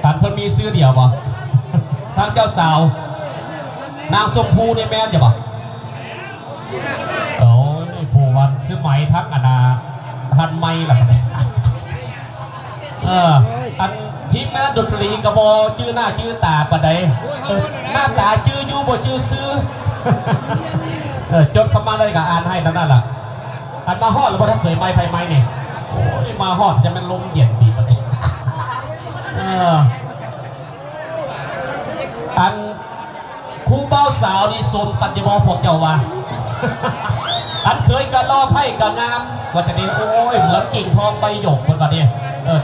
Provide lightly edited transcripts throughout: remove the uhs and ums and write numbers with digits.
สันเพิ่นมีซื้อเดียวบ่ทางเจ้าสาวนางสมภูนี่แม่นจะบ่โอ้ยผู้วันซื้อไหมทักอนาทันไม่ล่ะอันทีมงานดนตรีกระบอกชื่อหน้าชื่อตาปะใดหน้าตาชื่อยูบ่ชื่อซื้อจดเข้ามาเลยกับอ่านให้นั่นแหละอันมาฮอดหรือว่าถ้าเคยไม่ไฟไหมเนี่ยโอ้ยมาฮอดจะเป็นลมเย็นดีปะเนี่ยอันคู่เบ้าสาวนี่สมกันจะบอกพวกเจ้าว่าอันเคยกันล่อไพ่กันงามว่าจะนี่โอ้ยแล้วกิ่งทองใบหยกคนแบบนี้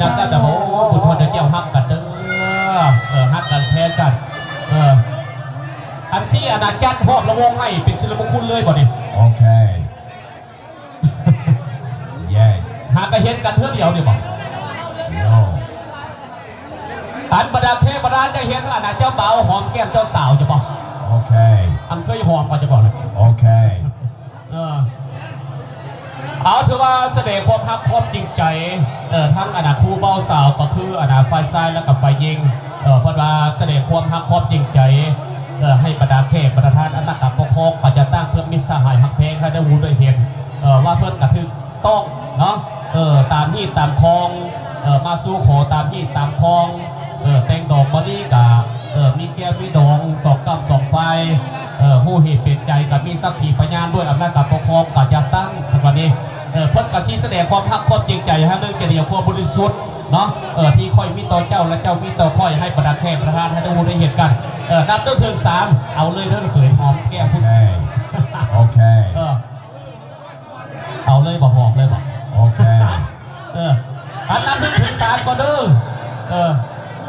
ดังสั้นแต่โอ้บุญพรเจ้าฮักกันเด้อฮักกันแทนกันอันซี่อนาจารย์พอบระวงให้เป็นศิลปคุณเลยบ่เนี่ยโอเคหากระเห็นกันเท่าเดียวเนี่ยบ่อันบรรดาเทพบรรดาจะเห็นอนาเจ้าเบาหอมแก้มเจ้าสาวจะบ่โอเคอันเคยหอมกันจะบ่เลยโอเคเอาถือว่าแสดงความฮักความจริงใจทั้งอนาคู่เบาสาวก็คืออนาฝ่ายซ้ายและกับฝ่ายยิงเพราะว่าแสดงความฮักความจริงใจให้บรรดาเขตบรรดาท่านอันดับปกครองปัจจตั้งเพื่อมิตรสหายหักเพลงให้ได้วูด้วยเห็นว่าเพื่อนกระทึกต้องเนาะตามที่ตามคลองมาสู้ขอตามที่ตามคลองแต่งดอกมะลิกะมีแก้วมีดองสองกับสองไฟผู้เหตุเปลี่ยนใจกับมีสักขีพยานด้วยอำนาจกับปกครองปัจจตั้งวันนี้เพิ่นกระซีแสดงความฮักความจริงใจให้เรื่องเกียรติความบริสุทธิ์เนาะที่ค่อยมีต่อเจ้าและเจ้ามีต่อค่อยให้บรรดาแขกประธานให้ได้วูได้เห็นกันนับด้วยเทิง3เอาเลยเทิงเขยหอมแก้มผู้โอเคเอาเลยบอกหอมเลยบอกโอเคอันนับด้วยเทิง3ก็เด้อ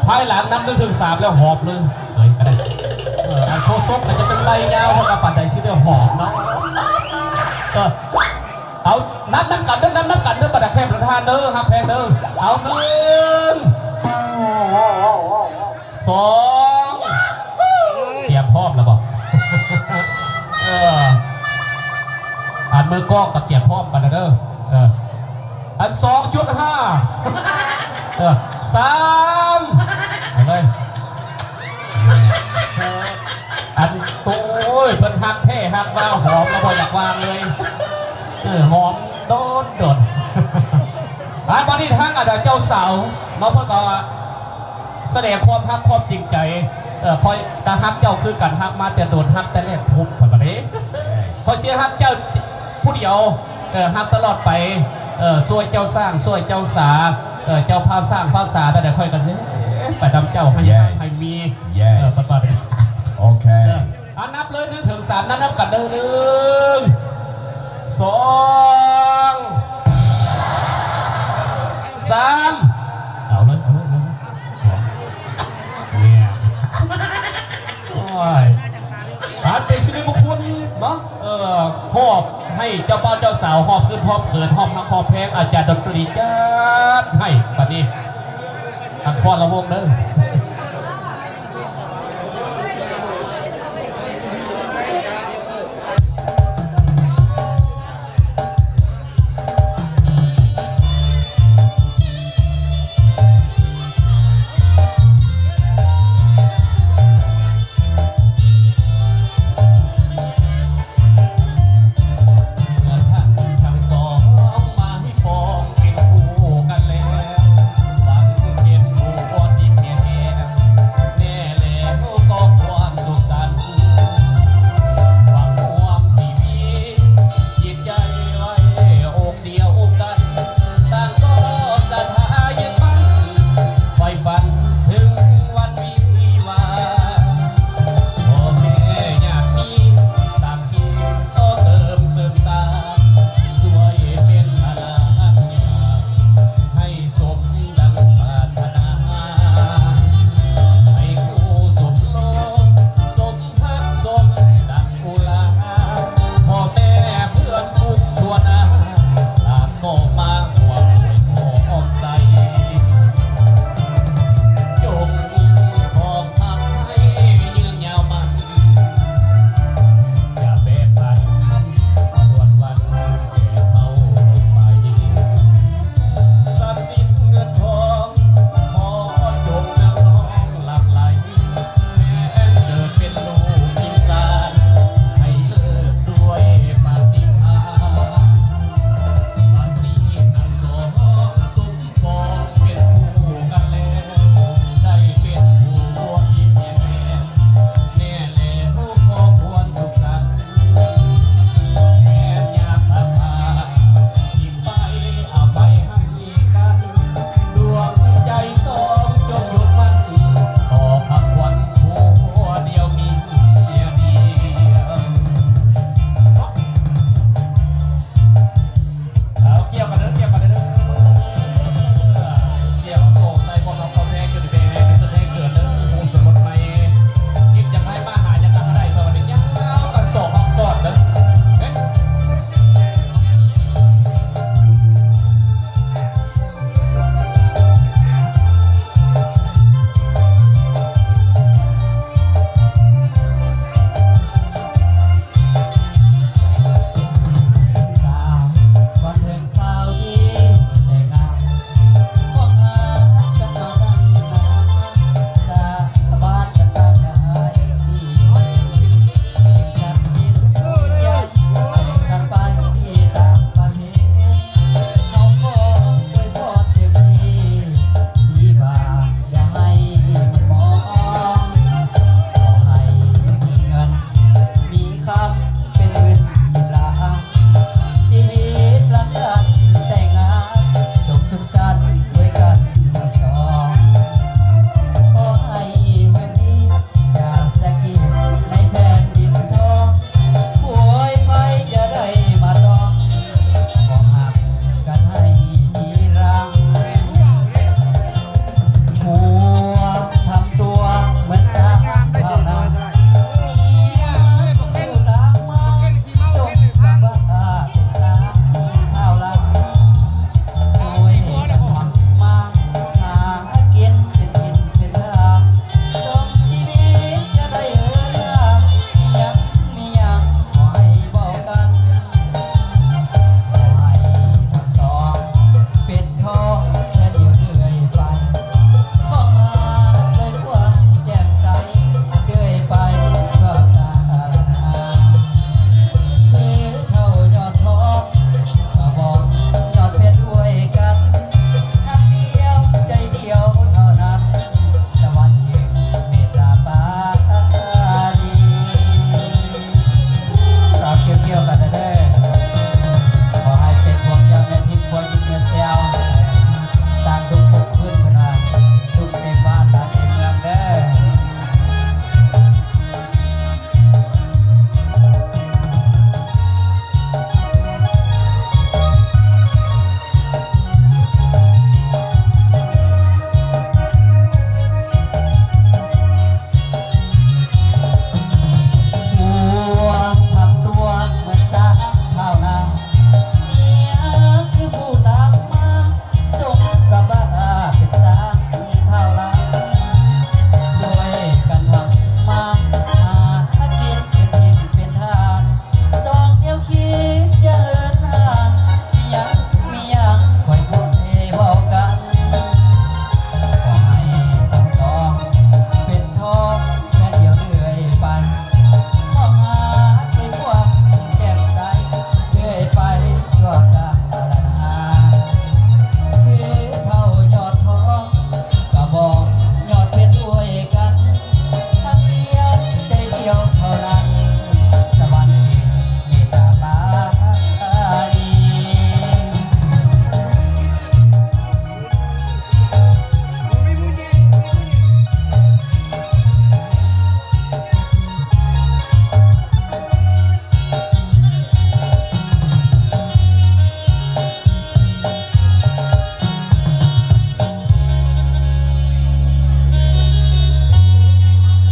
ภายหลังนับด้วยเทิง3แล้วหอมเลยเฮ้ยก็ได้อันโคซกอาจจะเป็นใบยาวเพราะกับปัดใดสิเดียวหอมเนาะเอานับกันเด้อนับกันเด้อบรรดาแขกประธานเด้อครับแพงเด้อเอา1 2เตรียมพร้อมแล้วบอกอันมือกล้องกับเตรียมพร้อมกันนะเด้ออัน2.5 3เอาเลยอันโอ้ยเพิ่นหักแท้หักว่าหอมแล้วบ่อยากวางเลยหอมโดนอันวันนี้ทั้งอาจารย์เจ้าสาวมาเพื่อก็แสดงความฮักความจริงใจพอตาฮักเจ้าคือกันฮักมาแต่โดนฮักแต่แรกทุบแบบนี้พอเสียฮักเจ้าผู้เดียวฮักตลอดไปช่วยเจ้าสร้างช่วยเจ้าสาเจ้าพาสร้างภาษาแต่ค่อยกันเสียไปทำเจ้าให้มีปัจจุบันโอเคอันนับเลย1 ถึง 3นับกันเด้อ1 2 3เอาเลยเนี่ยโอ้ยอาจเป็นสิริมงคลเนาะหอบให้เจ้าบ่าวเจ้าสาวหอบขึ้นหอบเขินหอบทั้งหอบแพงอาจารย์ดนตรีจัดให้ปัดนี้อันฟอนละวงเด้อ